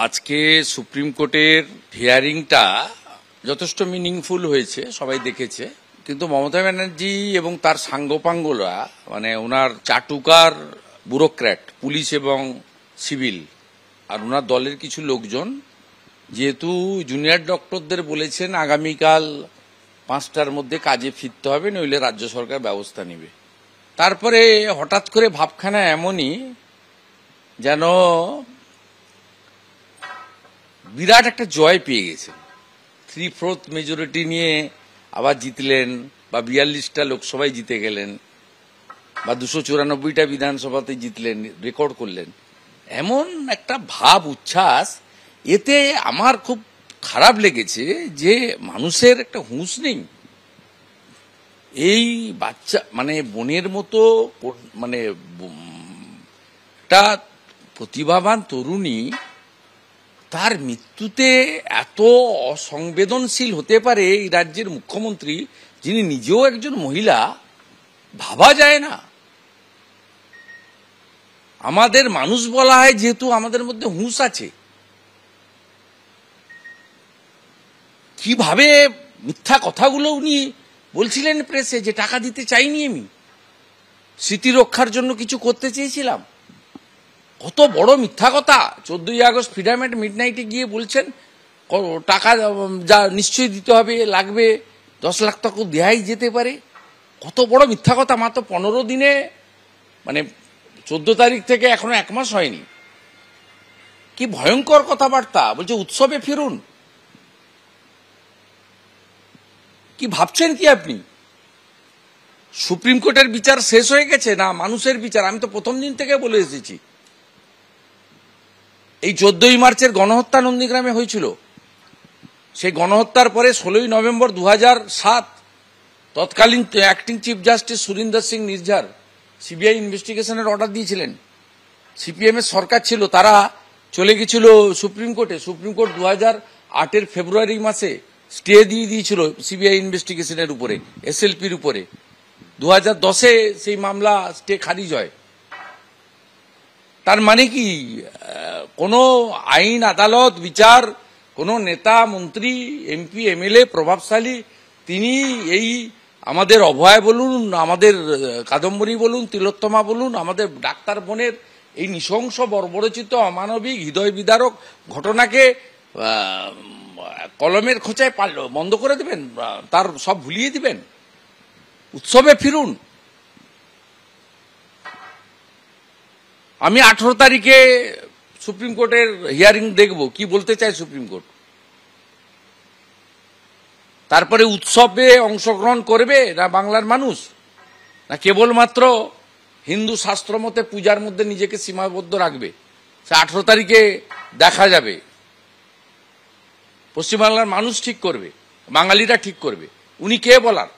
আজকে সুপ্রিম কোর্টের হিয়ারিংটা যথেষ্ট মিনিংফুল হয়েছে, সবাই দেখেছে। কিন্তু মমতা ব্যানার্জি এবং তার সাঙ্গপাঙ্গরা, মানে ওনার চাটুকার ব্যুরোক্র্যাট, পুলিশ এবং সিভিল, আর ওনার দলের কিছু লোকজন, যেহেতু জুনিয়র ডক্টরদের বলেছেন আগামীকাল 5টার মধ্যে কাজে ফিরতে হবে, নইলে রাজ্য সরকার ব্যবস্থা নেবে। তারপরে হঠাৎ করে ভাবখানা এমনই যেন বিরাট একটা জয় পেয়ে গেছেন। 3/4 মেজরিটি নিয়ে আবার জিতলেন, বা 42টা লোকসভায় জিতে গেলেন, বা 294টা বিধানসভাতে জিতলেন, রেকর্ড করলেন, এমন একটা ভাব উচ্ছ্বাস। এতে আমার খুব খারাপ লেগেছে যে মানুষের একটা হুঁশ নেই। এই বাচ্চা, মানে বোনের মতো, মানে একটা প্রতিভাবান তরুণী, তার মৃত্যুতে এত অসংবেদনশীল হতে পারে এই রাজ্যের মুখ্যমন্ত্রী, যিনি নিজেও একজন মহিলা, ভাবা যায় না। আমাদের মানুষ বলা হয় যেহেতু আমাদের মধ্যে হুঁশ আছে। কিভাবে মিথ্যা কথাগুলো উনি বলছিলেন প্রেসে, যে টাকা দিতে চাইনি, আমি স্মৃতি রক্ষার জন্য কিছু করতে চেয়েছিলাম। কত বড় মিথ্যা কথা। 14ই আগস্ট ফ্রিডম এট মিডনাইটে গিয়ে বলছেন টাকা যা নিশ্চয়ই দিতে হবে, লাগবে 10 লাখ টাকা দেয়াই যেতে পারে। কত বড় মিথ্যা কথা। মাত্র 15 দিনে, মানে 14 তারিখ থেকে এখনো 1 মাস হয়নি। কি ভয়ঙ্কর কথাবার্তা। বলছে উৎসবে ফিরুন। কি ভাবছেন কি আপনি? সুপ্রিম কোর্টের বিচার শেষ হয়ে গেছে না মানুষের বিচার? আমি তো প্রথম দিন থেকে বলে এসেছি, এই 14ই মার্চের গণহত্যা নন্দীগ্রামে হয়েছিল। সেই গণহত্যার পরে 16ই নভেম্বর 2007 তৎকালীন acting chief justice Surinder Singh Nijjar CBI ইনভেস্টিগেশনের অর্ডার দিয়েছিলেন। সিপিএম এর সরকার ছিল, তারা চলে গেছিল সুপ্রিম কোর্টে। সুপ্রিম কোর্ট 2008 ফেব্রুয়ারি মাসে স্টে দিয়ে দিয়েছিল সিবিআই ইনভেস্টিগেশনের উপরে, এসএলপির উপরে। 2010-এ সেই মামলা স্টে খারিজ হয়। তার মানে কি, কোনো আইন, আদালত, বিচার, কোনো নেতা, মন্ত্রী, এমপি, এমএলএ, প্রভাবশালী, তিনি এই আমাদের অভয় বলুন, আমাদের কাদম্বরী বলুন, তিলোত্তমা বলুন, আমাদের ডাক্তার বোনের এই নৃশংস, বর্বরচিত, অমানবিক, হৃদয় বিদারক ঘটনাকে কলমের খোঁচায় বন্ধ করে দেবেন, তার সব ভুলিয়ে দিবেন? উৎসবে ফিরুন। আমি 18 তারিখে সুপ্রিম কোর্টের হিয়ারিং দেখব, কি বলতে চায় সুপ্রিম কোর্ট। তারপরে উৎসবে অংশগ্রহণ করবে না বাংলার মানুষ, না কেবলমাত্র হিন্দু শাস্ত্র মতে পূজার মধ্যে নিজেকে সীমাবদ্ধ রাখবে? সে 18 তারিখে দেখা যাবে। পশ্চিমবাংলার মানুষ ঠিক করবে, বাঙালিরা ঠিক করবে। উনি কে বলার?